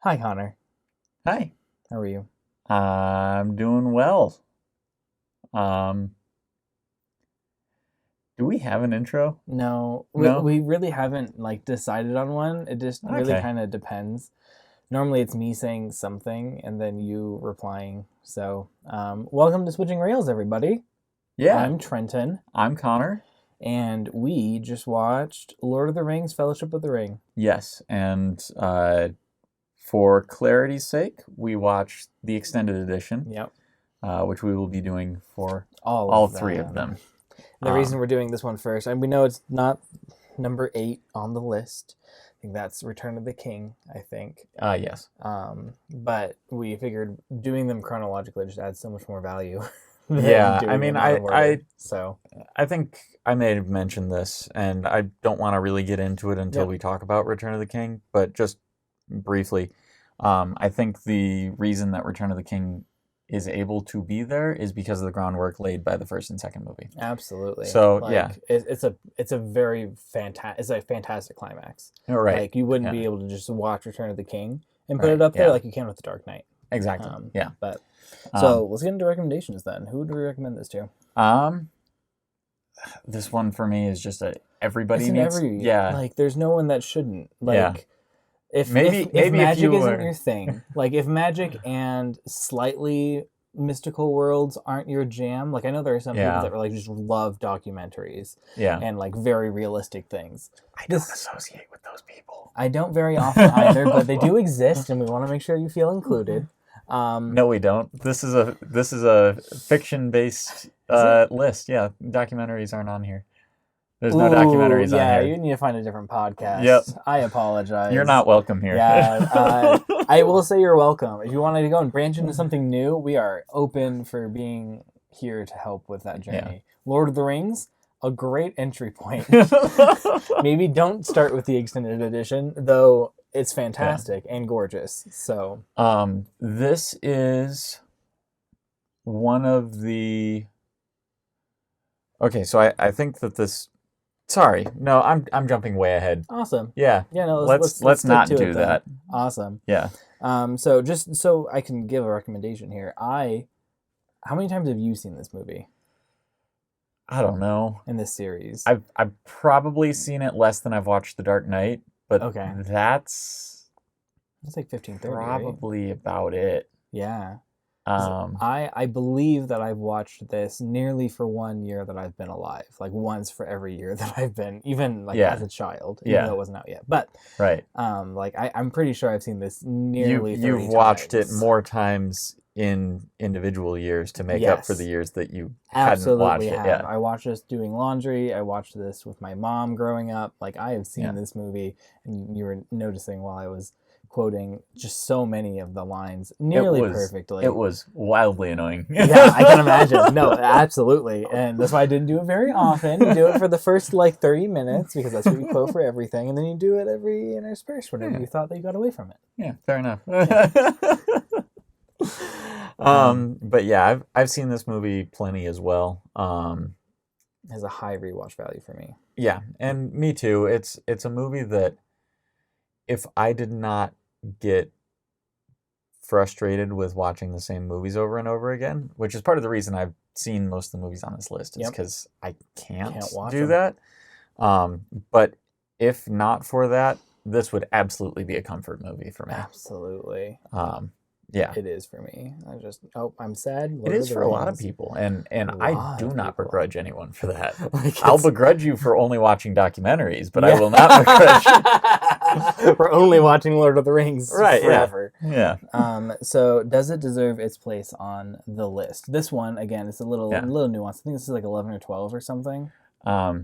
Hi, Connor. Hi, How are you? I'm doing well. Um, do we have an intro? No, we, No? we really haven't decided on one. It just really Okay. kind of depends. Normally, it's me saying something and then you replying. So, welcome to Switching Rails, everybody. Yeah, I'm Trenton, I'm Connor. and we just watched Lord of the Rings: Fellowship of the Ring. Yes, and for clarity's sake, we watched the extended edition, Yep, which we will be doing for all all of three of them. them. The reason Um, we're doing this one first, and we know it's not number 8 on the list. I think that's Return of the King, I think. yes. But we figured doing them chronologically just adds so much more value than Yeah, I doing mean, them out of order. So, I think I may have mentioned this, and I don't want to really get into it until yep. we talk about Return of the King, but just briefly, I think the reason that Return of the King is able to be there is because of the groundwork laid by the first and second movie. Absolutely. So yeah, It's a very fantastic, it's a fantastic climax. you're right. Like, you wouldn't Yeah, be able to just watch Return of the King and put it right. up there Yeah, like you can with The Dark Knight. exactly. Yeah. But so Um, let's get into recommendations then. Who would we recommend this to? um, this one for me is just It's everybody in needs. every Yeah, there's no one that shouldn't. yeah. If Maybe if magic you isn't were. your thing, like if magic and slightly mystical worlds aren't your jam, like I know there are some people Yeah, that just love documentaries yeah. and like very realistic things. I don't This associate with those people. I don't very often either, but they do exist, and we want to make sure you feel included. No, we don't. This is a fiction based Is it? list. Yeah, documentaries aren't on here. There's no Ooh, documentaries on yeah, here. you need to find a different Yep, podcast. I you're apologize. not welcome here. Yeah, I will say you're welcome. If you wanted to go and branch into something new, we are open for being here to help with that Yeah. journey. Lord of the Rings, a great entry point. Maybe don't start with the extended edition, though it's Yeah. fantastic and gorgeous. So, This is one of the. Okay, so I think that this. Sorry, no, I'm jumping way ahead. awesome. Yeah, Yeah, no, let's let's stick not to it do then. that. Awesome. Yeah. So just so I can give a recommendation here, how many times have you seen this movie I don't know. in this series? I've probably seen it less than I've watched The Dark Knight, but Okay. that's It's like 1530, right? probably about it. Yeah. 'Cause Um, I believe that I've watched this nearly for 1 year that I've been alive. Like once for every year that I've been, even like yeah, as a child, even though yeah, it wasn't out yet. But right. I'm pretty sure I've seen this nearly 30 You've watched it times. more times in individual years to make up for the Yes. years that you hadn't Absolutely watched it. have. Yeah, I watched this doing laundry. I watched this with my mom growing up. Like I have seen yeah. this movie, and you were noticing while I was quoting just so many of the lines nearly It perfectly. was wildly annoying. Yeah, I can imagine. No, absolutely. And that's why I didn't do it very often. You do it for the first 30 minutes because that's what you quote for everything, and then you do it every interspersed whenever Yeah, you thought that you got away from it. yeah, fair enough. Yeah. But yeah, I've seen this movie plenty as well. Has a high rewatch value for me. Yeah, and me too. It's a movie that if I did not get frustrated with watching the same movies over and over again, which is part of the reason I've seen most of the movies on this list, is Yep. because I can't Watch do them. that. But if not for that, this would absolutely be a comfort movie for me. Absolutely. Yeah. It is for me. I'm sad. It Lord is of the for a lot of Rings. people, and A I lot do of not people. begrudge anyone for that. Like, I'll it's- begrudge you for only watching documentaries, but I will not begrudge We're only watching Lord of the Rings Right, yeah. forever. Yeah. So does it deserve its place on the list? This one, again, it's a little Yeah. nuanced. I think this is like 11 or 12 or something. I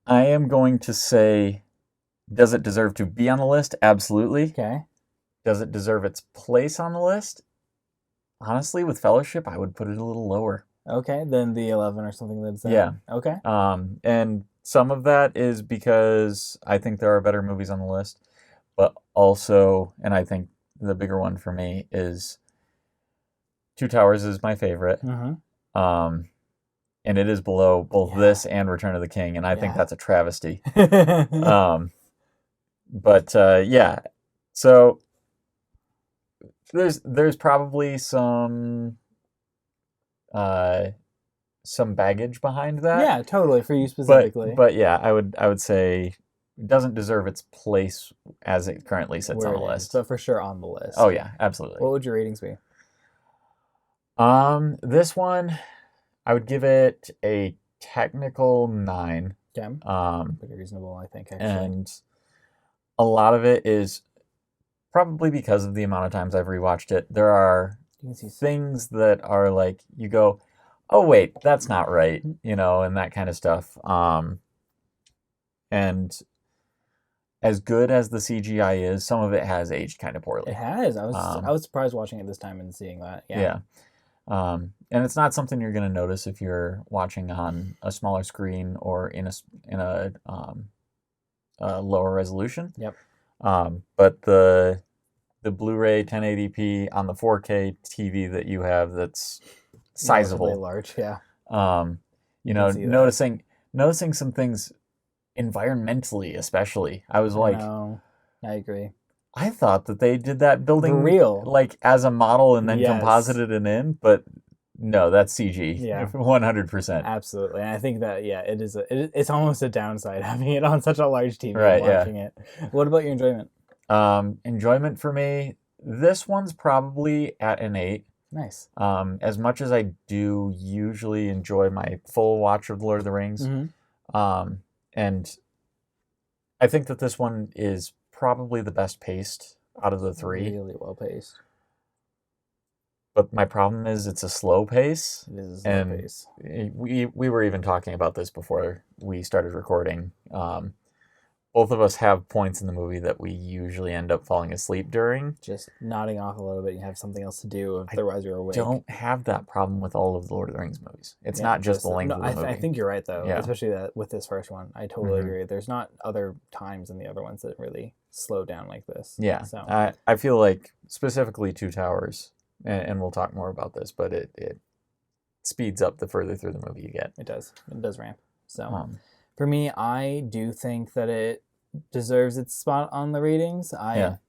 am going to say, does it deserve to be on the list? Absolutely. Okay. Does it deserve its place on the list? Honestly, with Fellowship, I would put it a little lower. Okay, then the 11 or something that's Yeah. Okay. And some of that is because I think there are better movies on the list, but also, and I think the bigger one for me is Two Towers is my favorite. Mm-hmm. And it is below both Yeah. this and Return of the King, and I think Yeah. that's a travesty. But yeah, So there's probably some baggage behind that. Yeah, totally, for you specifically. But yeah, I would say it doesn't deserve its place as it currently sits Where on the it is, list. but for sure on the list. Oh yeah, absolutely. What would your ratings be? This one, I would give it a technical 9. Yeah, Um, pretty reasonable, I think, actually. and a lot of it is probably because of the amount of times I've rewatched it. There are You can see things that are like you go, oh wait, that's not right, and that kind of stuff. And as good as the CGI is, some of it has aged kind of poorly. it has. I was surprised watching it this time and seeing that. Yeah. And it's not something you're going to notice if you're watching on a smaller screen or in a lower resolution. Yep. But the Blu-ray 1080p on the 4K TV that you have, that's sizable, relatively large. Yeah. Noticing some things environmentally, especially. I was like, I agree. I thought that they did that building For real, like as a model and then Yes. composited it in, but no, that's CG. Yeah. 100%. Absolutely. And I think that it's almost a downside having it on such a large TV Right, and watching it. What about your enjoyment? Enjoyment for me, this one's probably at an 8. Nice. As much as I do usually enjoy my full watch of Lord of the Rings, Mm-hmm. and I think that this one is probably the best paced out of the 3. Really well paced. But my problem is it's a slow pace. It is a slow pace. We were even talking about this before we started recording. Both of us have points in the movie that we usually end up falling asleep during. Just nodding off a little bit. You have something else to do. Otherwise, you're awake. Don't have that problem with all of the Lord of the Rings movies. It's not just the length of the movie. I think you're right, though. Yeah. Especially with this first one. I totally agree. There's not other times in the other ones that really slow down like this. Yeah. So I feel like specifically Two Towers, and we'll talk more about this, but it speeds up the further through the movie you get. It does. It does ramp. So for me, I do think that it deserves its spot on the ratings. I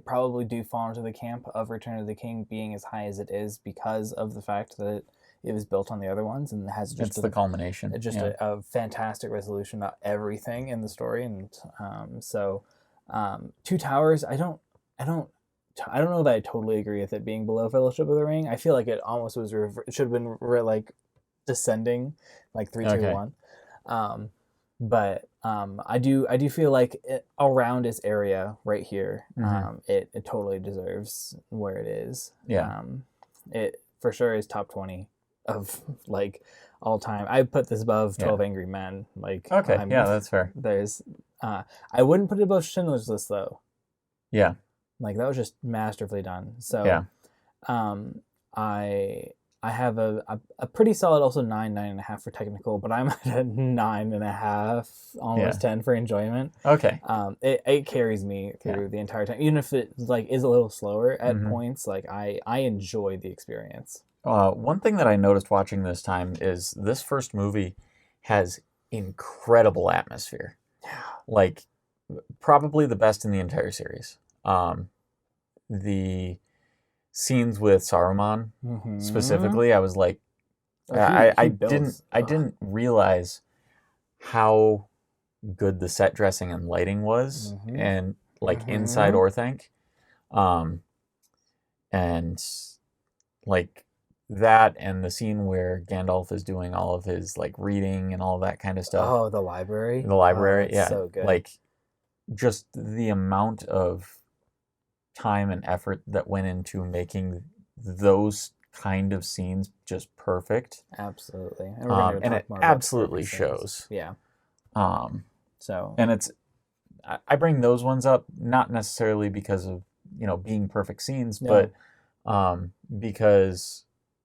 probably do fall into the camp of Return of the King being as high as it is because of the fact that it was built on the other ones and has just the culmination. Just a fantastic resolution about everything in the story. And Two Towers, I don't know that I totally agree with it being below Fellowship of the Ring. I feel like it almost was it should have been like descending, like 3, 2, 1. But I do feel like around its area right here, it totally deserves where it is. Yeah. It for sure is top 20 of like all time. I put this above 12 Angry Men. Like that's fair. There's I wouldn't put it above Schindler's List though. Yeah. Like that was just masterfully done. So I have a pretty solid also 9.5 for technical, but I'm at a 9.5, almost 10 for enjoyment. Okay. It carries me through the entire time, even if it like is a little slower at points. Like I enjoy the experience. One thing that I noticed watching this time is this first movie has incredible atmosphere. Yeah. Like probably the best in the entire series. The scenes with Saruman specifically, I was like, I didn't realize how good the set dressing and lighting was, and like inside Orthanc, and like that, and the scene where Gandalf is doing all of his like reading and all that kind of stuff. Oh, the library. Yeah, so good. Like just the amount of time and effort that went into making those kind of scenes just perfect. Absolutely. And it absolutely shows. Yeah. And it's, I bring those ones up not necessarily because of, being perfect scenes, but because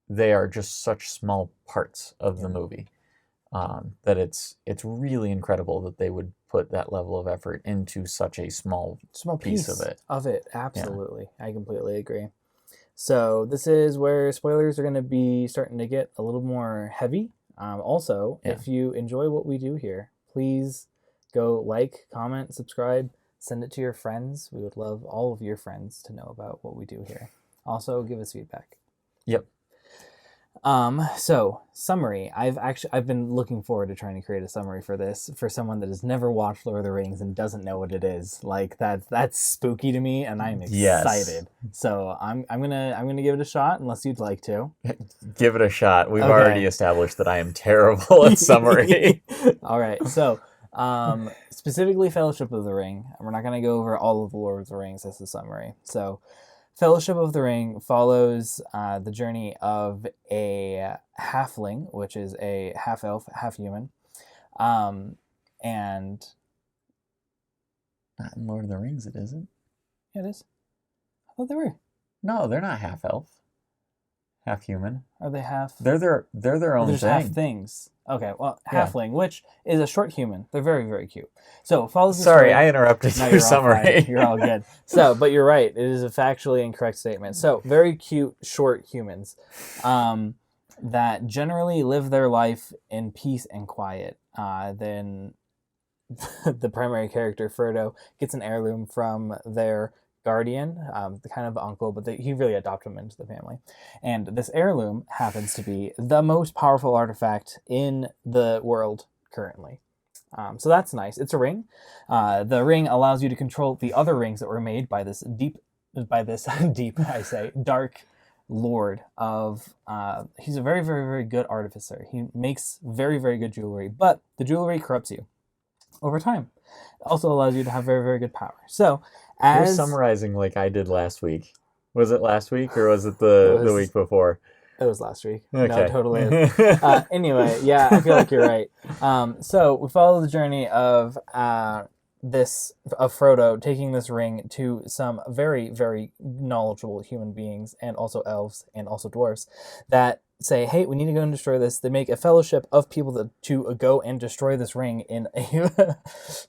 they are just such small parts of the movie. That it's really incredible that they would put that level of effort into such a small piece of it. Absolutely. Yeah. I completely agree. So this is where spoilers are going to be starting to get a little more heavy. If you enjoy what we do here, please go like, comment, subscribe, send it to your friends. We would love all of your friends to know about what we do here. Also, give us feedback. Yep. So summary. I've been looking forward to trying to create a summary for this for someone that has never watched Lord of the Rings and doesn't know what it is. Like that's spooky to me, and I'm excited. Yes. So I'm gonna give it a shot unless you'd like to. Give it a shot. We've already established that I am terrible at summary. All right. So specifically Fellowship of the Ring. We're not gonna go over all of the Lord of the Rings as a summary. So Fellowship of the Ring follows the journey of a halfling, which is a half elf, half human, and Not in Lord of the Rings, it isn't. yeah, it is. I thought they were. No, they're not half elf, half human. Are they half? They're their own There's thing. half things. Okay, well, Yeah. halfling, which is a short human. They're very, very cute. So it follows the Sorry, story. I interrupted No, your you're all summary. fine. You're all good. So, but you're right. It is a factually incorrect statement. So, very cute, short humans that generally live their life in peace and quiet. Then the primary character, Frodo, gets an heirloom from their guardian, the kind of uncle, but he really adopted him into the family. And this heirloom happens to be the most powerful artifact in the world currently. So that's nice. It's a ring. The ring allows you to control the other rings that were made by this deep, I say, dark lord of, he's a very, very, very good artificer. He makes very, very good jewelry, but the jewelry corrupts you over time. It also allows you to have very, very good power. So You're summarizing like I did last week. Was it last week or was it the week before? It was last week. Okay. No, it totally is. Anyway, yeah, I feel like you're right. So we follow the journey of Frodo taking this ring to some very, very knowledgeable human beings and also elves and also dwarves that say, hey, we need to go and destroy this. They make a fellowship of people to go and destroy this ring in a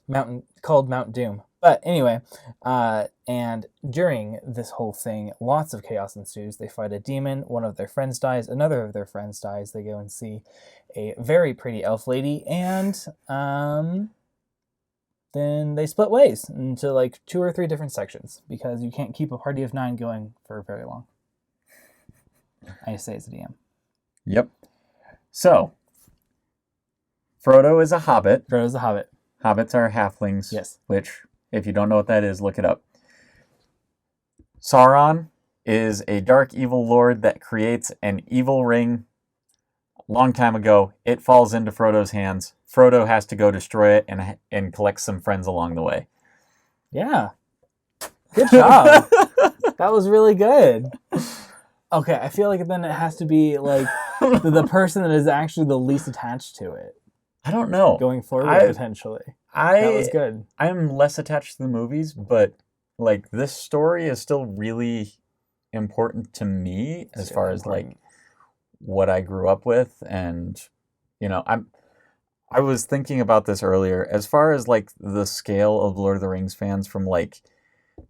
mountain called Mount Doom. But anyway, and during this whole thing, lots of chaos ensues. They fight a demon. One of their friends dies. Another of their friends dies. They go and see a very pretty elf lady. And then they split ways into like 2 or 3 different sections because you can't keep a party of 9 going for very long. I say as a DM. Yep. So, Frodo is a hobbit. Frodo's a hobbit. Hobbits are halflings. Yes. Which, if you don't know what that is, look it up. Sauron is a dark evil lord that creates an evil ring a long time ago. It falls into Frodo's hands. Frodo has to go destroy it and collect some friends along the way. Yeah. Good job. That was really good. Okay, I feel like then it has to be like the person that is actually the least attached to it. I don't know. Going forward, potentially. That was good. I'm less attached to the movies, but like this story is still really important to me as far as like what I grew up with. And, you know, I was thinking about this earlier as far as like the scale of Lord of the Rings fans from like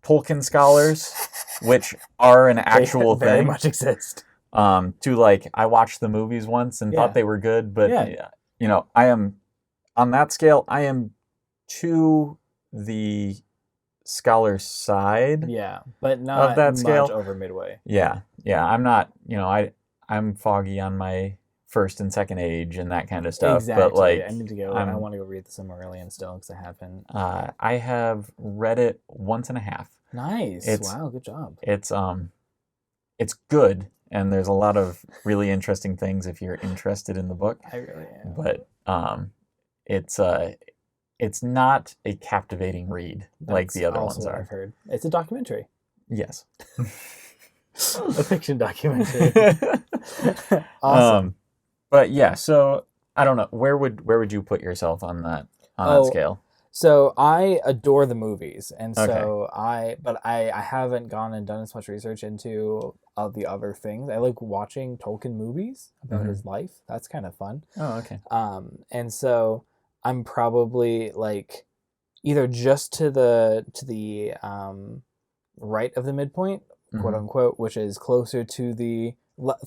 Tolkien scholars, which are an actual they very thing. much exist. To like, I watched the movies once and thought they were good, but you know, I am on that scale. I am to the scholar side. Yeah, but not of that much scale. over midway. Yeah. I'm not. You know, I'm foggy on my first and second age and that kind of stuff. Exactly. But like, I need to go. I want to go read the Silmarillion still because I haven't. I have read it once and a half. Nice. Wow. Good job. It's good. And there's a lot of really interesting things if you're interested in the book. I really am. But it's not a captivating read like the other ones are. I've heard. It's a documentary. Yes. A fiction documentary. Awesome. But yeah, so I don't know. Where would you put yourself on that scale? So I adore the movies, and so I haven't gone and done as much research into the other things. I like watching Tolkien movies about his life. That's kind of fun. Oh, okay. And so I'm probably like either just to the right of the midpoint, quote unquote, which is closer to the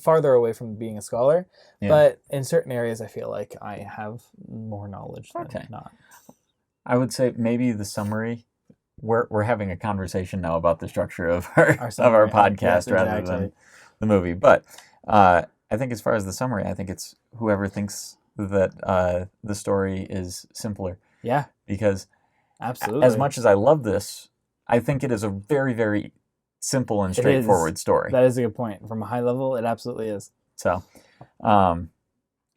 farther away from being a scholar. Yeah. But in certain areas, I feel like I have more knowledge than not. I would say maybe the summary. We're having a conversation now about the structure of our summary, podcast yes, rather exactly. than the movie. But I think as far as the summary, I think it's whoever thinks that the story is simpler. Yeah, because absolutely. as much as I love this, I think it is a very, very simple and straightforward story. That is a good point. From a high level, it absolutely is. So,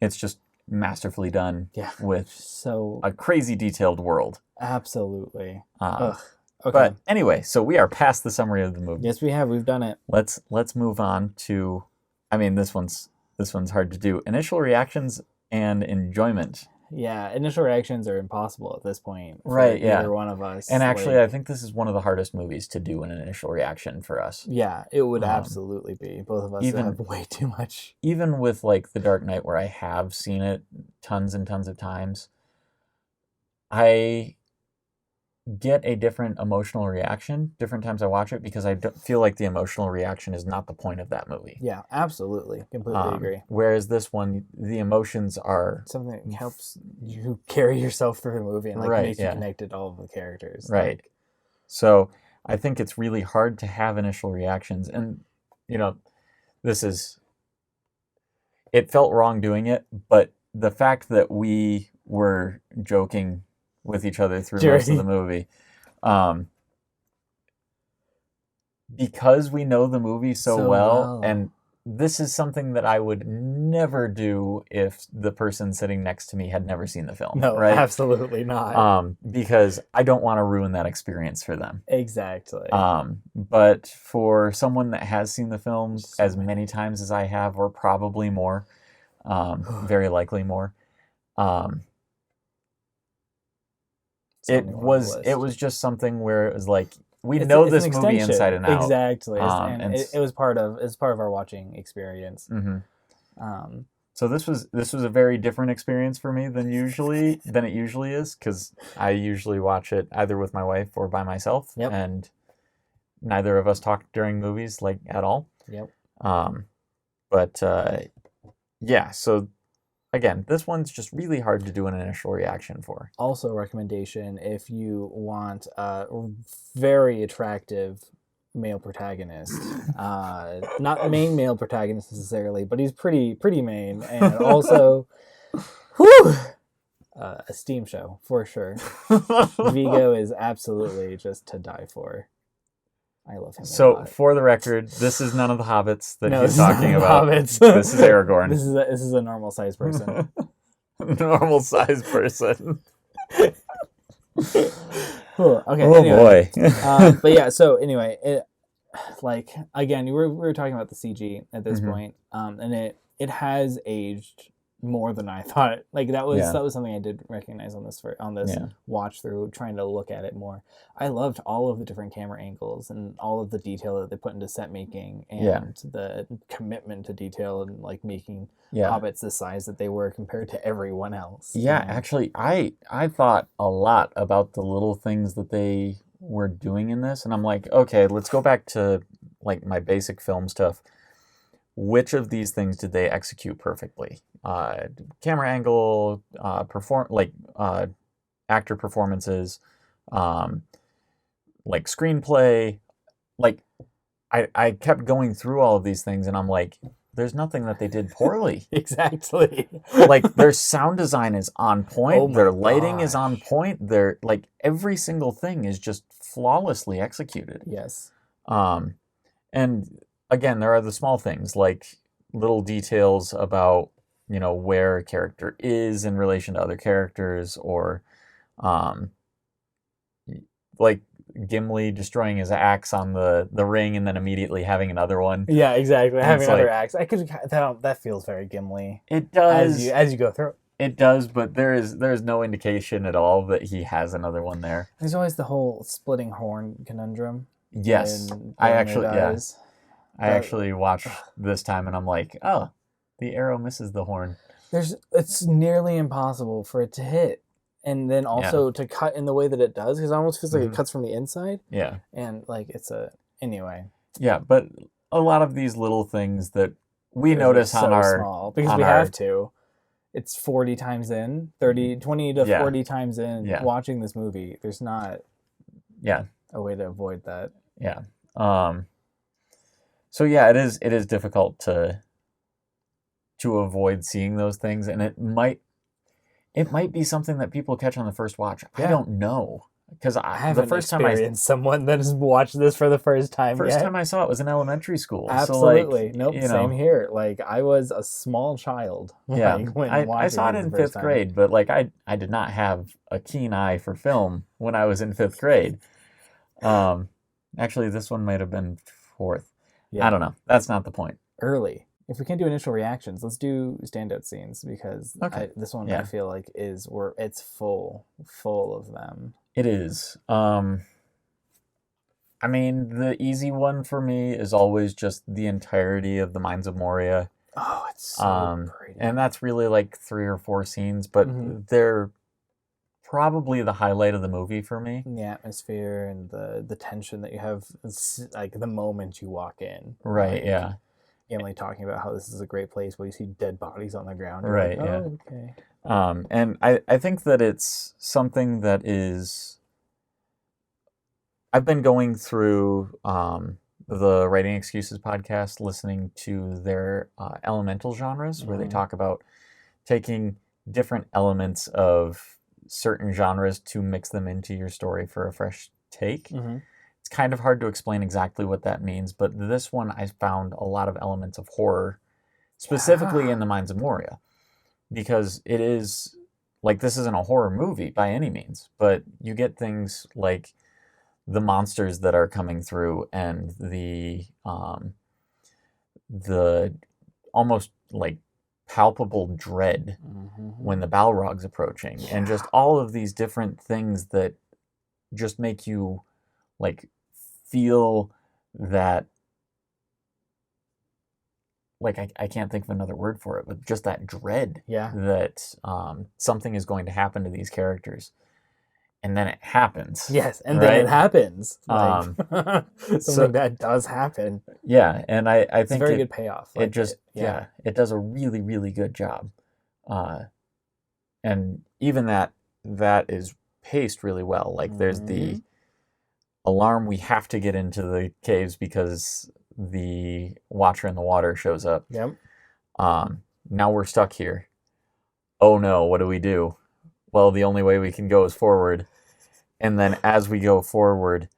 it's just masterfully done with a crazy detailed world. Absolutely. Okay. But anyway, so we are past the summary of the movie. Yes, we have. We've done it. Let's move on to, I mean, this one's hard to do. Initial reactions and enjoyment. Yeah, initial reactions are impossible at this point. For right, yeah. Either one of us. And actually, I think this is one of the hardest movies to do an initial reaction for us. Yeah, it would absolutely be. Both of us have way too much. Even with, like, The Dark Knight, where I have seen it tons and tons of times, I get a different emotional reaction different times I watch it because I feel like the emotional reaction is not the point of that movie. Yeah, absolutely. Completely agree. Whereas this one, the emotions are... something that helps you carry yourself through the movie and makes you connected to all of the characters. Right. So I think it's really hard to have initial reactions. And, it felt wrong doing it, but the fact that we were joking with each other through most of the movie. Because we know the movie so well, and this is something that I would never do if the person sitting next to me had never seen the film. No, right? Absolutely not. Because I don't want to ruin that experience for them. Exactly. But for someone that has seen the film as many times as I have, or probably more, very likely more, it was just something where it was like, we know this movie inside and out. Exactly. And it was part of our watching experience. Mm-hmm. So this was a very different experience for me than it usually is, because I usually watch it either with my wife or by myself, and neither of us talk during movies at all. Yep. So again, this one's just really hard to do an initial reaction for. Also, recommendation if you want a very attractive male protagonist, not main male protagonist necessarily, but he's pretty main, and also, a steam show for sure. Vigo is absolutely just to die for. I love him. So, for the record, this is none of the hobbits that he's talking about. Hobbits. This is Aragorn. This is a normal sized person. Normal sized person. Cool. Okay. Oh anyway. Boy. But yeah. So anyway, again, we were talking about the CG at this point, and it has aged more than I thought. That was something I did recognize on this watch through, trying to look at it more. I loved all of the different camera angles and all of the detail that they put into set making, and the commitment to detail, and making hobbits the size that they were compared to everyone else. Yeah, actually, I thought a lot about the little things that they were doing in this, and I'm like, okay, let's go back to my basic film stuff. Which of these things did they execute perfectly? Camera angle, actor performances, screenplay. I kept going through all of these things, and I'm like, there's nothing that they did poorly. Exactly. Their sound design is on point. Their lighting is on point. Their every single thing is just flawlessly executed. Yes. And again, there are the small things, little details about, where a character is in relation to other characters, or Gimli destroying his axe on the ring and then immediately having another one. Yeah, exactly. Having another axe. That feels very Gimli. It does. As you go through. It does, but there is no indication at all that he has another one there. There's always the whole splitting horn conundrum. Yes. I actually watched this time, and I'm like, oh, the arrow misses the horn. It's nearly impossible for it to hit, and then also to cut in the way that it does, because it almost feels like it cuts from the inside. Yeah. And anyway. Yeah, but a lot of these little things that we notice on our... small, because we have to. it's 40 times in, 20 to 40 times in watching this movie. There's not a way to avoid that. Yeah. So yeah, it is difficult to avoid seeing those things, and it might be something that people catch on the first watch. I don't know, because I haven't experienced someone that has watched this for the first time. First time I saw it was in elementary school. Absolutely, so same here. Like, I was a small child. Yeah, when I saw it in 5th grade, but like I did not have a keen eye for film when I was in 5th grade. Actually, this one might have been 4th. Yeah. I don't know. That's not the point. Early. If we can't do initial reactions, let's do standout scenes, because this one I feel like it's full of them. It is. I mean, the easy one for me is always just the entirety of the Mines of Moria. Oh, it's so pretty. And that's really like 3 or 4 scenes, but they're probably the highlight of the movie for me. The atmosphere and the tension that you have, like the moment you walk in. Right, yeah. Emily talking about how this is a great place where you see dead bodies on the ground. You're right, like, oh, okay. And I think that it's something that is... I've been going through the Writing Excuses podcast, listening to their elemental genres, where they talk about taking different elements of certain genres to mix them into your story for a fresh take. It's kind of hard to explain exactly what that means, but this one I found a lot of elements of horror, specifically in the Mines of Moria, because it is, like, this isn't a horror movie by any means, but you get things like the monsters that are coming through, and the almost like palpable dread when the Balrog's approaching, and just all of these different things that just make you like feel that, like, I can't think of another word for it, but just that dread that something is going to happen to these characters. And then it happens. Yes, and then it happens. Like, something that does happen. Yeah, and I think it's a very good payoff. Like, it does a really, really good job. And even that is paced really well. Like, there's the alarm, we have to get into the caves because the Watcher in the Water shows up. Yep. Now we're stuck here. Oh no, what do we do? Well, the only way we can go is forward. And then as we go forward,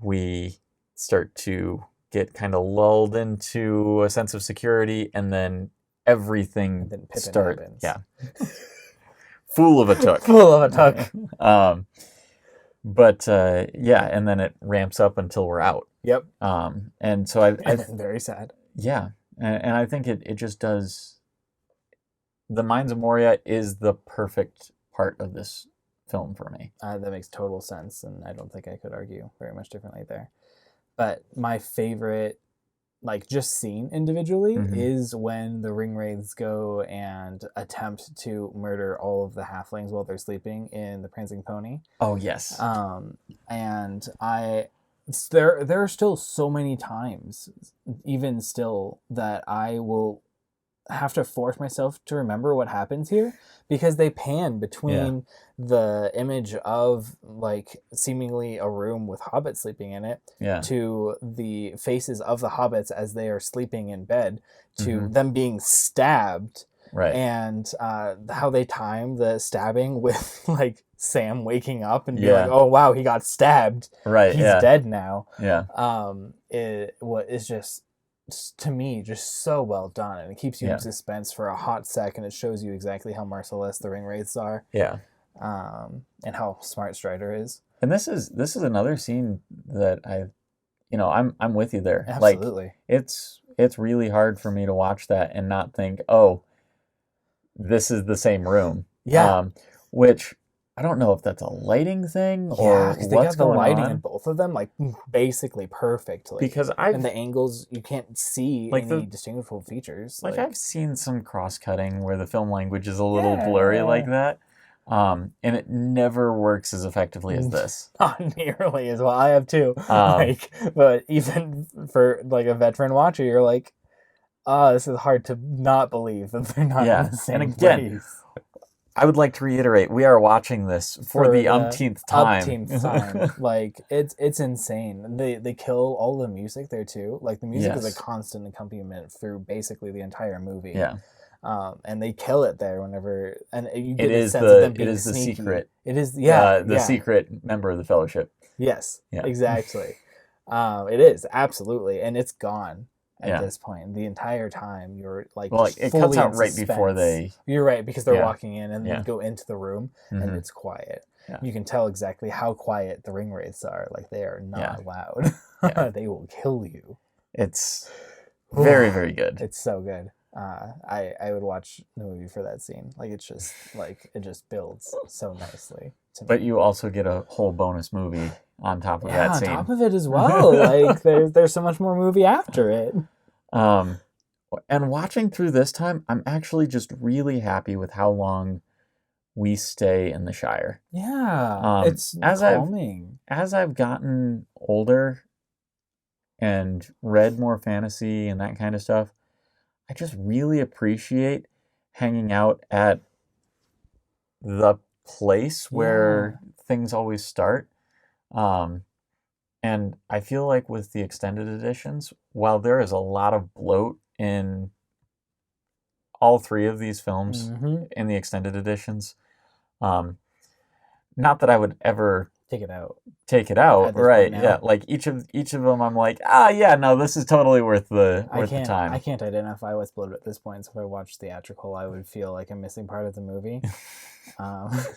we start to get kind of lulled into a sense of security, and then everything starts. Yeah. Fool of a took. Fool of a took. But and then it ramps up until we're out. Yep. And so I very sad. Yeah. And I think it just does. The Mines of Moria is the perfect part of this film for me. That makes total sense, and I don't think I could argue very much differently there. But my favorite, like, just scene individually is when the Ringwraiths go and attempt to murder all of the halflings while they're sleeping in the Prancing Pony. Oh, yes. And there are still so many times, even still, that I will have to force myself to remember what happens here, because they pan between the image of, like, seemingly a room with hobbits sleeping in it to the faces of the hobbits as they are sleeping in bed to them being stabbed, and how they time the stabbing with, like, Sam waking up and being like, oh wow, he got stabbed, he's dead now. It's just, to me, just so well done, and it keeps you in suspense for a hot sec, and it shows you exactly how merciless the Ringwraiths are. And how smart Strider is. And this is another scene that I'm with you there. Absolutely. Like, it's really hard for me to watch that and not think, oh, this is the same room. Which I don't know if that's a lighting thing or what's going on. They got the lighting in both of them, like, basically perfectly. Because and the angles, you can't see any distinguishable features. Like, I've seen some cross-cutting where the film language is a little blurry like that. And it never works as effectively as this. Not nearly as well. I have too. But even for, like, a veteran watcher, you're like, This is hard to not believe that they're not in the same and again, place. I would like to reiterate, we are watching this for the umpteenth time. Umpteenth time. Like, it's insane. They kill all the music there, too. Like, the music is a constant accompaniment through basically the entire movie. Yeah. And they kill it there whenever... And you get the sense of them being It is the sneaky. secret. It is, the secret member of the Fellowship. Yes, yeah. Exactly. It is, absolutely. And it's gone. At this point, the entire time you're like, well, it cuts out right before they. You're right, because they're walking in and then go into the room and it's quiet. Yeah. You can tell exactly how quiet the ring wraiths are. Like, they are not loud. They will kill you. It's very, very good. It's so good. I would watch the movie for that scene. Like, it's just like it just builds so nicely. But you also get a whole bonus movie on top of that scene. On top of it as well. Like, there's so much more movie after it. And watching through this time, I'm actually just really happy with how long we stay in the Shire. Yeah, it's calming. As I've gotten older and read more fantasy and that kind of stuff, I just really appreciate hanging out at the place where things always start. And I feel like with the extended editions, while there is a lot of bloat in all three of these films in the extended editions, not that I would ever take it out, right? Yeah, like each of them, I'm like, no, this is totally worth the time. I can't identify what's bloated at this point. So if I watch theatrical, I would feel like I'm missing part of the movie.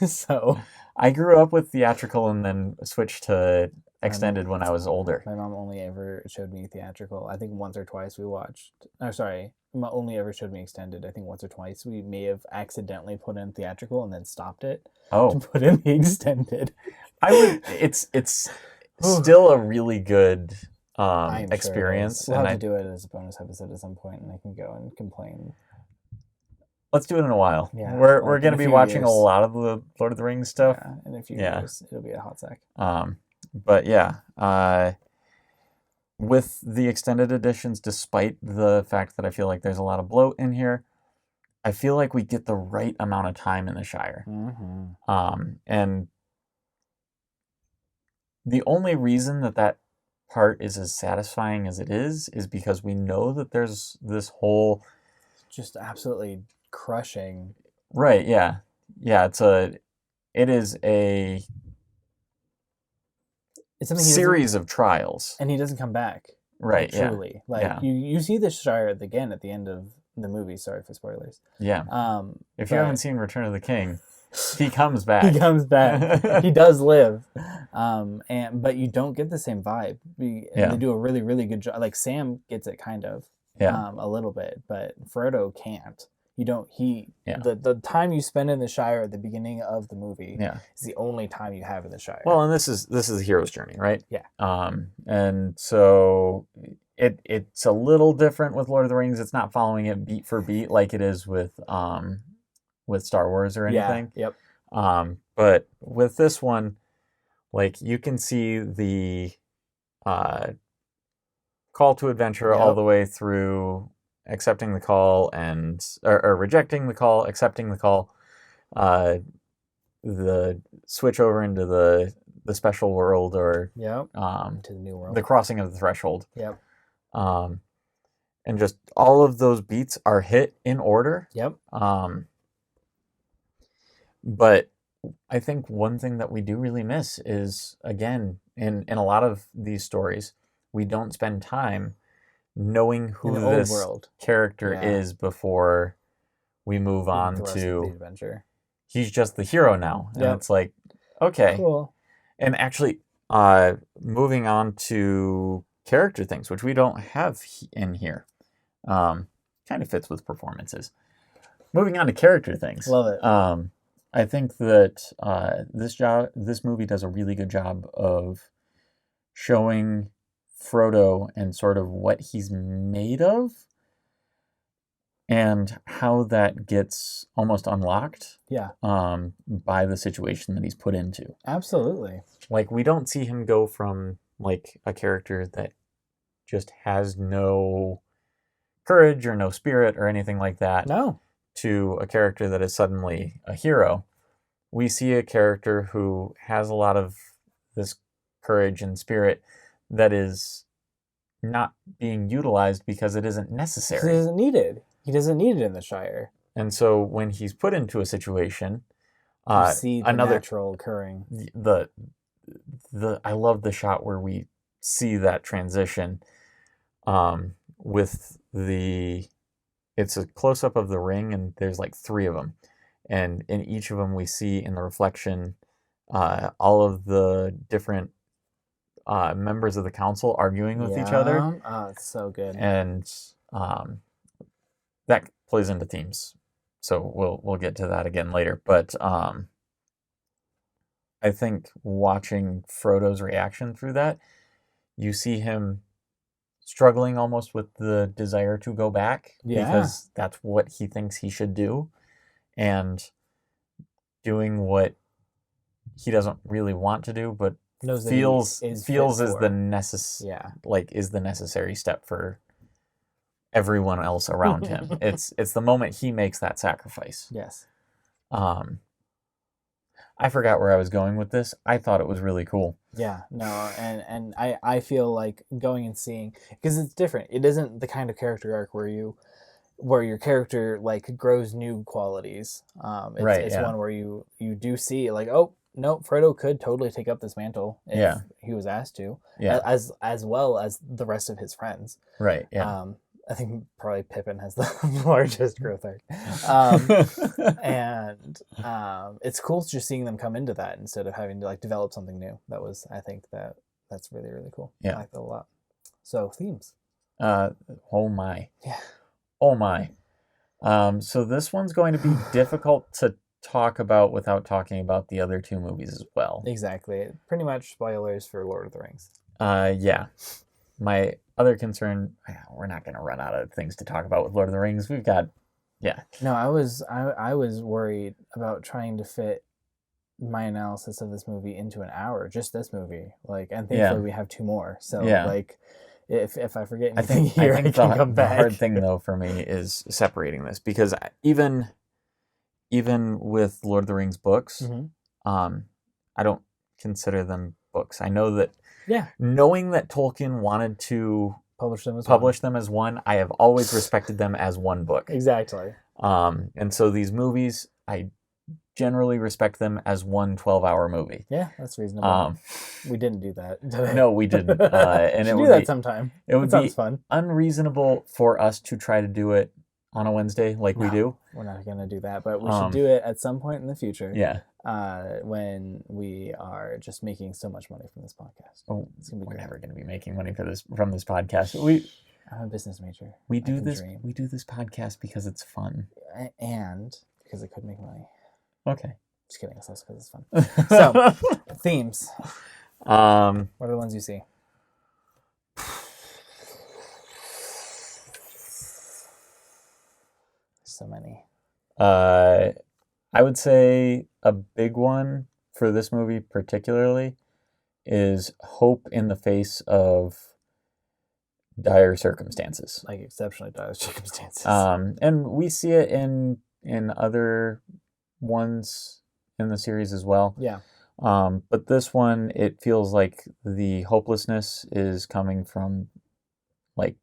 So I grew up with theatrical and then switched to extended when I was older. My mom only ever showed me theatrical. I think once or twice we watched. Oh, sorry. Mom only ever showed me extended. I think once or twice we may have accidentally put in theatrical and then stopped it to put in the extended. It's still a really good experience. Sure we'll have to do it as a bonus episode at some point, and I can go and complain. Let's do it in a while. Yeah, we're going to be watching a lot of the Lord of the Rings stuff. Yeah, in a few years, it'll be a hot sec. But yeah, with the extended editions, despite the fact that I feel like there's a lot of bloat in here, I feel like we get the right amount of time in the Shire. And the only reason that part is as satisfying as it is because we know that there's this whole... just absolutely crushing. Right, yeah. Yeah, it is a series of trials. And he doesn't come back. Right, like, truly. Like, you see the Shire again at the end of the movie. Sorry for spoilers. Yeah. If you haven't seen Return of the King, he comes back. He comes back. He does live. But you don't get the same vibe. They do a really, really good job. Like, Sam gets it kind of. A little bit, but Frodo can't. The time you spend in the Shire at the beginning of the movie is the only time you have in the Shire. Well, and this is the hero's journey, right? Yeah. And so it's a little different with Lord of the Rings. It's not following it beat for beat like it is with Star Wars or anything. Yeah. Yep. But with this one, like, you can see the call to adventure all the way through accepting the call or rejecting the call, accepting the call, the switch over into the special world or into the new world, the crossing of the threshold. Yep. And just all of those beats are hit in order. Yep. But I think one thing that we do really miss is, again, in a lot of these stories, we don't spend time knowing who this character is before we move on to the adventure. He's just the hero now. And it's like, okay. Cool. And actually, moving on to character things, which we don't have in here. Kind of fits with performances. Moving on to character things. Love it. I think that this movie does a really good job of showing Frodo and sort of what he's made of and how that gets almost unlocked by the situation that he's put into. Absolutely. Like, we don't see him go from, like, a character that just has no courage or no spirit or anything like that No. to a character that is suddenly a hero. We see a character who has a lot of this courage and spirit that is not being utilized because it isn't necessary. He doesn't need it. He doesn't need it in the Shire. And so when he's put into a situation, You see the natural occurring. I love the shot where we see that transition with it's a close-up of the ring, and there's like 3 of them. And in each of them, we see in the reflection all of the different members of the council arguing with each other. Oh, it's so good. And that plays into themes. So we'll get to that again later. But I think watching Frodo's reaction through that, you see him struggling almost with the desire to go back because that's what he thinks he should do, and doing what he doesn't really want to do, but feels is the necessary step for everyone else around him. It's the moment he makes that sacrifice. Yes. I forgot where I was going with this. I thought it was really cool. Yeah, no, and I feel like going and seeing, because it's different. It isn't the kind of character arc where your character like grows new qualities. It's one where you do see like, oh no, Frodo could totally take up this mantle if he was asked to. Yeah. As well as the rest of his friends. Right. Yeah. I think probably Pippin has the largest growth arc. And it's cool just seeing them come into that instead of having to like develop something new. I think that's really, really cool. Yeah. I like that a lot. So themes. Oh my. Yeah. Oh my. So this one's going to be difficult to talk about without talking about the other 2 movies as well. Exactly. Pretty much spoilers for Lord of the Rings. Yeah. My other concern, we're not going to run out of things to talk about with Lord of the Rings. We've got, No, I was worried about trying to fit my analysis of this movie into an hour, just this movie. Like, and thankfully we have 2 more. So like, if I forget anything here, I can come back. The hard thing though for me is separating this, because even with Lord of the Rings books, I don't consider them books. I know that. Yeah. Knowing that Tolkien wanted to publish them as one, I have always respected them as one book. Exactly. And so these movies, I generally respect them as one 12-hour movie. Yeah, that's reasonable. We didn't do that today. No, we didn't. And it would do that sometime. It would be fun. Unreasonable for us to try to do it on a Wednesday like we do. We're not going to do that, but we should do it at some point in the future. Yeah. When we are just making so much money from this podcast. Oh, it's gonna be we're great. never going to be making money from this podcast. I'm a business major. We do this podcast because it's fun. And because it could make money. Okay. Just kidding. It's also because it's fun. So, themes. What are the ones you see? So many. I would say a big one for this movie particularly is hope in the face of dire circumstances. Like exceptionally dire circumstances. And we see it in other ones in the series as well. Yeah. But this one, it feels like the hopelessness is coming from the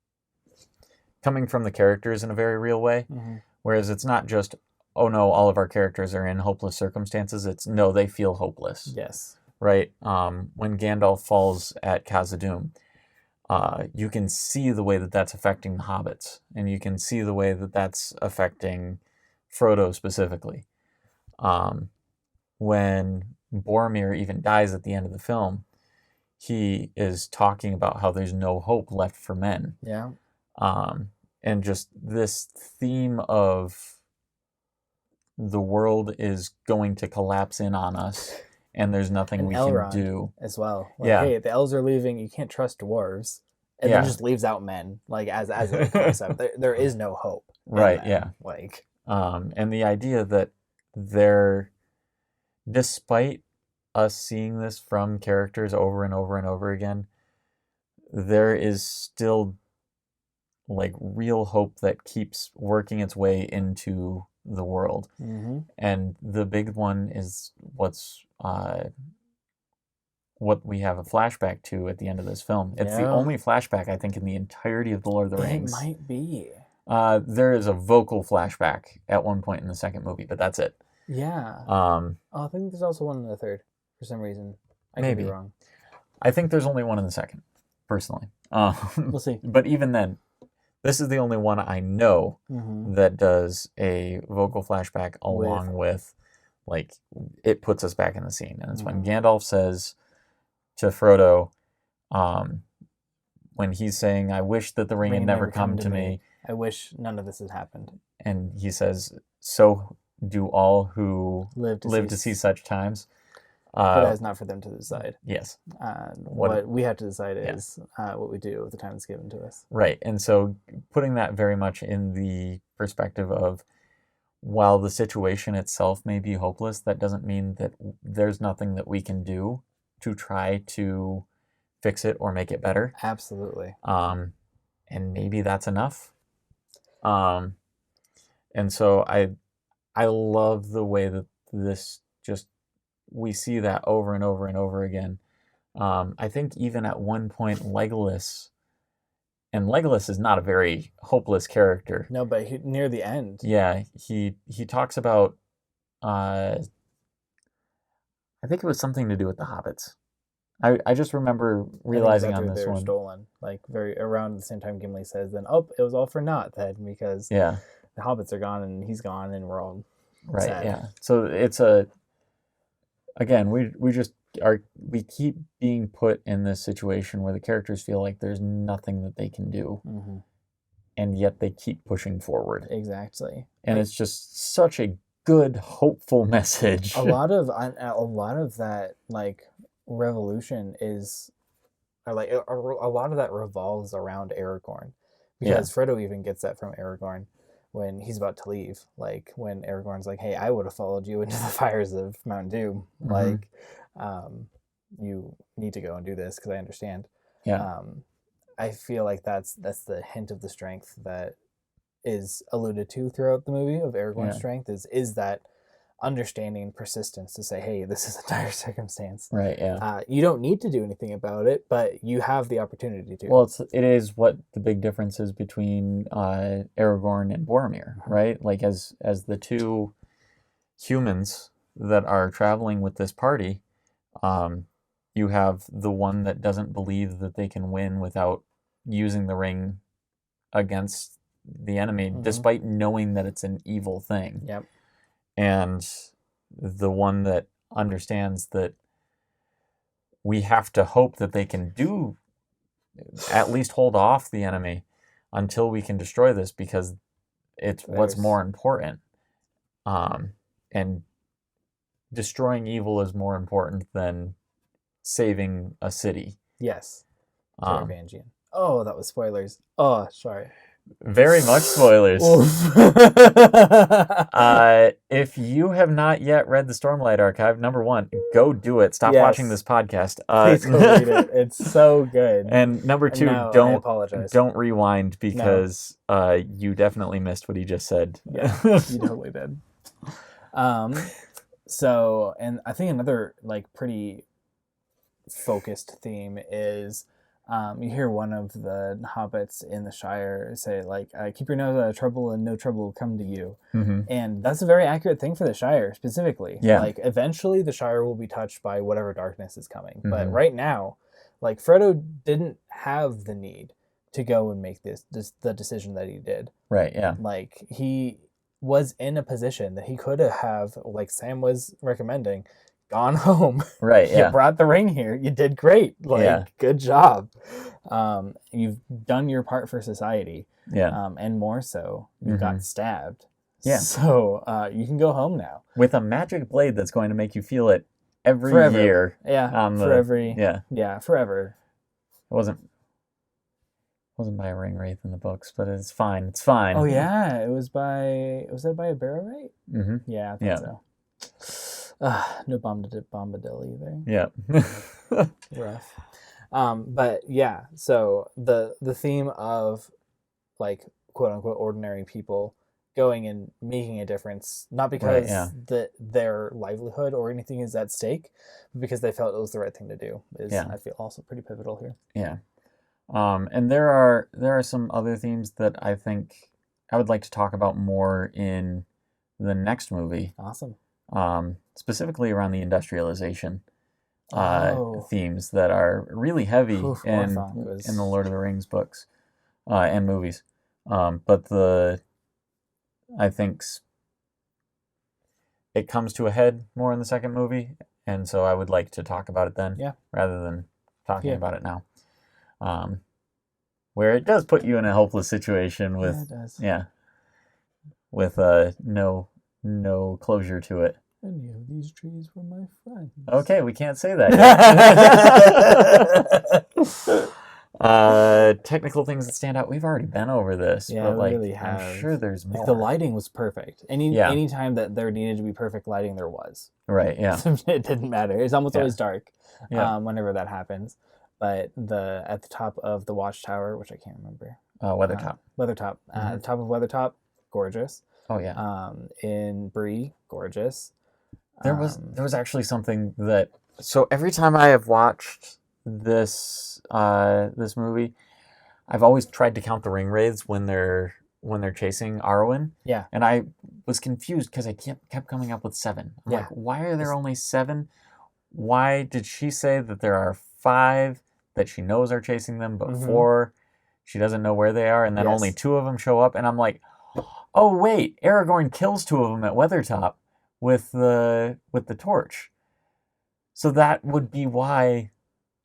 characters in a very real way. Mm-hmm. Whereas it's not just, oh no, all of our characters are in hopeless circumstances. It's no, they feel hopeless. Yes. Right? When Gandalf falls at Khazad-dûm, you can see the way that that's affecting the hobbits. And you can see the way that that's affecting Frodo specifically. When Boromir even dies at the end of the film, he is talking about how there's no hope left for men. Yeah. And just this theme of the world is going to collapse in on us, and there's nothing we Elrond can do. As well. Like, hey, the elves are leaving. You can't trust dwarves. And then just leaves out men, like as a concept. there is no hope. Right, yeah. Like, and the idea that despite us seeing this from characters over and over and over again, there is still like real hope that keeps working its way into the world. Mm-hmm. And the big one is what we have a flashback to at the end of this film. It's the only flashback, I think, in the entirety of The Lord of the Rings. It might be. There is a vocal flashback at one point in the second movie, but that's it. Yeah. I think there's also one in the third for some reason. I could be wrong. I think there's only one in the second, personally. We'll see. But even then, this is the only one I know that does a vocal flashback along with, like, it puts us back in the scene. And it's when Gandalf says to Frodo, when he's saying, I wish that the ring had never come to me. I wish none of this had happened. And he says, so do all who live to see such times. But that is not for them to decide. Yes. What we have to decide is what we do with the time that's given to us. Right. And so putting that very much in the perspective of, while the situation itself may be hopeless, that doesn't mean that there's nothing that we can do to try to fix it or make it better. Absolutely. And maybe that's enough. And so I love the way that this just, we see that over and over and over again. I think even at one point Legolas is not a very hopeless character. No, but near the end. Yeah, he talks about, I think it was something to do with the hobbits. I just remember realizing on this one. Stolen, like very around the same time Gimli says, then, it was all for naught then, because the hobbits are gone and he's gone and we're all sad. Yeah. So it's again, we keep being put in this situation where the characters feel like there's nothing that they can do, and yet they keep pushing forward. Exactly. And it's just such a good, hopeful message. A lot of that, like, revolution is, or like a lot of that revolves around Aragorn, because Frodo even gets that from Aragorn when he's about to leave. Like when Aragorn's like, hey, I would have followed you into the fires of Mount Doom. Like, you need to go and do this because I understand. I feel like that's the hint of the strength that is alluded to throughout the movie of Aragorn's strength is that understanding and persistence to say, hey, this is a dire circumstance. Right, yeah. You don't need to do anything about it, but you have the opportunity to. Well, it is what the big difference is between Aragorn and Boromir, right? Like, as the two humans that are traveling with this party, you have the one that doesn't believe that they can win without using the ring against the enemy, despite knowing that it's an evil thing. Yep. And the one that understands that we have to hope that they can at least hold off the enemy until we can destroy this, because it's what's more important. And destroying evil is more important than saving a city. Yes. Taravangian. Oh, that was spoilers. Oh, sorry. Very much spoilers. If you have not yet read the Stormlight Archive, number one, go do it. Stop watching this podcast. Please go read it. It's so good. And number two, don't rewind, because you definitely missed what he just said. Yeah, you totally did. So, and I think another like pretty focused theme is, you hear one of the hobbits in the Shire say, like, keep your nose out of trouble and no trouble will come to you. And that's a very accurate thing for the Shire specifically. Yeah. Like, eventually the Shire will be touched by whatever darkness is coming. But right now, like, Frodo didn't have the need to go and make the decision that he did. Right, yeah. Like, he was in a position that he could have, like Sam was recommending, gone home. Right, yeah. You brought the ring here. You did great. Like, good job. You've done your part for society. Yeah. And more so, you got stabbed. Yeah. So you can go home now. With a magic blade that's going to make you feel it every year. Yeah. Forever. It wasn't by a ring wraith in the books, but it's fine. It's fine. Oh yeah, was that by a barrow wraith? Mm-hmm. Yeah, I think so. No Bombadil either. Yeah. Rough. But yeah, so the theme of like quote unquote ordinary people going and making a difference, not Right, because yeah. their livelihood or anything is at stake, but because they felt it was the right thing to do. Is Yeah. I feel also pretty pivotal here. Yeah. And there are some other themes that I think I would like to talk about more in the next movie, Awesome. specifically around the industrialization Oh. themes that are really heavy Oof, Orthon was... in the Lord of the Rings books and movies. But I think it comes to a head more in the second movie, and so I would like to talk about it then, Yeah. rather than talking about it now. Where it does put you in a hopeless situation with, it does. with no closure to it. Any of these trees were my friends. Okay, we can't say that yet. Technical things that stand out. We've already been over this, Yeah, but we like, really have. I'm sure there's more. Like, the lighting was perfect. Any time that there needed to be perfect lighting, there was. Right, yeah. It didn't matter. It's almost always dark whenever that happens. But at the top of the watchtower, which I can't remember. Weathertop. Weathertop. At the top of Weathertop, gorgeous. Oh, yeah. In Bree, gorgeous. There was actually something that... So every time I have watched this movie, I've always tried to count the ring wraiths when they're chasing Arwen. Yeah. And I was confused because I kept coming up with 7. I'm like, why are there only 7? Why did she say that there are 5 that she knows are chasing them, but 4 she doesn't know where they are, and then only 2 of them show up? And I'm like, oh wait, Aragorn kills 2 of them at Weathertop with the torch. So that would be why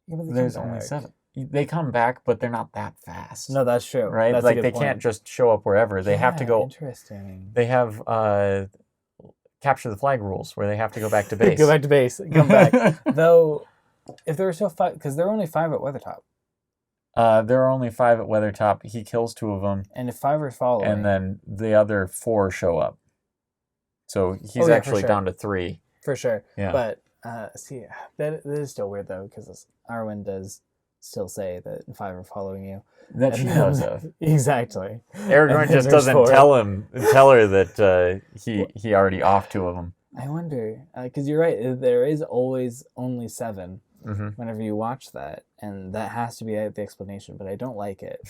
there's only 7. They come back, but they're not that fast. No, that's true. Right? That's like they can't just show up wherever. They have to go. Interesting. They have capture the flag rules where they have to go back to base. Go back to base. Come back. Though, if there were still 5, because there are only 5 at Weathertop. There are only 5 at Weathertop. He kills 2 of them. And if 5 are following, and then the other 4 show up. So he's actually down to 3. For sure. Yeah. But see, that is still weird though, because Arwen does still say that 5 are following you. That she knows of. Exactly. Aragorn just doesn't tell her that he already off 2 of them. I wonder, because you're right, there is always only 7 whenever you watch that, and that has to be the explanation, but I don't like it.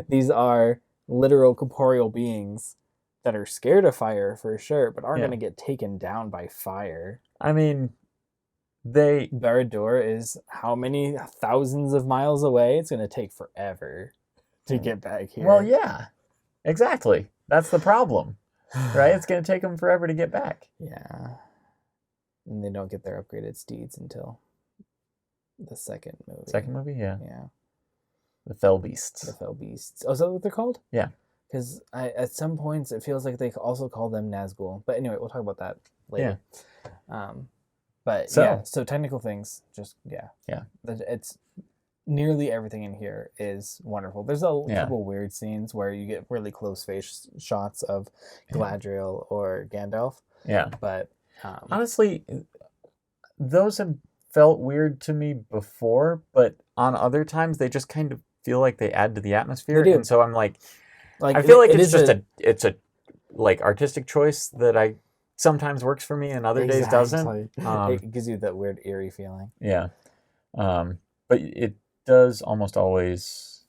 These are literal corporeal beings that are scared of fire for sure, but aren't going to get taken down by fire. I mean, Barad-dûr is how many thousands of miles away? It's going to take forever to get back here. Well, yeah, exactly. That's the problem, right? It's going to take them forever to get back. Yeah. And they don't get their upgraded steeds until the second movie. Second movie, yeah. Yeah. The Fell Beasts. The Fell Beasts. Oh, is that what they're called? Yeah. Because at some points it feels like they also call them Nazgul. But anyway, we'll talk about that later. Yeah. So technical things, yeah. It's nearly everything in here is wonderful. There's a couple weird scenes where you get really close face shots of Galadriel or Gandalf. Yeah. But honestly, those have felt weird to me before, but on other times they just kind of feel like they add to the atmosphere. And so I'm like I feel like it's just a like artistic choice that I sometimes works for me and other days doesn't. It gives you that weird eerie feeling. Yeah. But it does almost always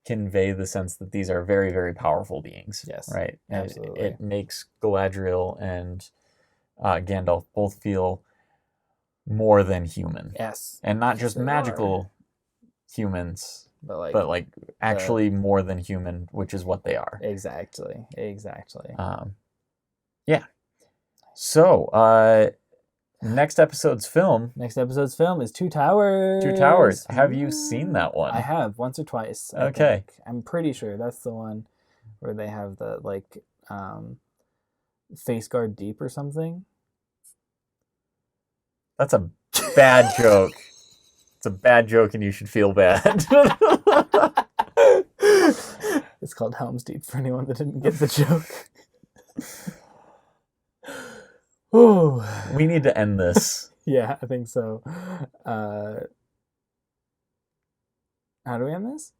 convey the sense that these are very, very powerful beings. Yes. Right? Absolutely. It makes Galadriel and Gandalf both feel more than human. Yes. And not just magical humans, but like actually more than human, which is what they are. Exactly. Yeah. So, next episode's film is Two Towers. Two Towers. Have you seen that one? I have, once or twice. Okay. I'm pretty sure that's the one where they have the face guard deep or something. That's a bad joke. It's a bad joke and you should feel bad. It's called Helm's Deep for anyone that didn't get the joke. We need to end this. Yeah, I think so. How do we end this?